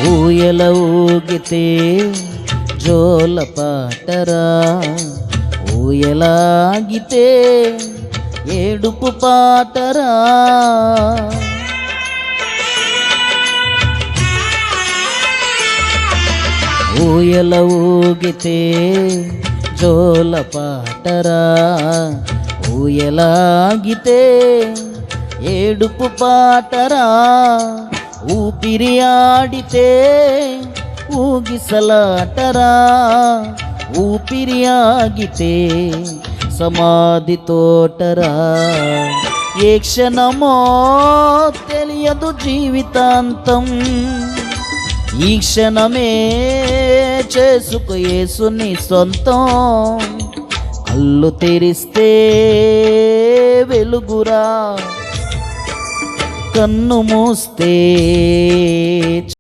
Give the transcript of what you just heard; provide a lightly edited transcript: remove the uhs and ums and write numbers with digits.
ఊయల ఊగితే జోల పాటరా, ఊయలాగితే ఏడుపు పాటరా. ఊయల ఊగితే జోల పాటరా, ఊయలాగితే ఏడుపు పాటరా. ఊపిరి ఆడితే ఊగిసలాటరా, ఊపిరి ఆగితే సమాధి తోటరా. ఏ క్షణమో తెలియదు జీవితాంతం, ఈ క్షణమే చేసుకో యేసుని సొంతం. కళ్ళు తెరిస్తే వెలుగురా, కన్ను మూస్తే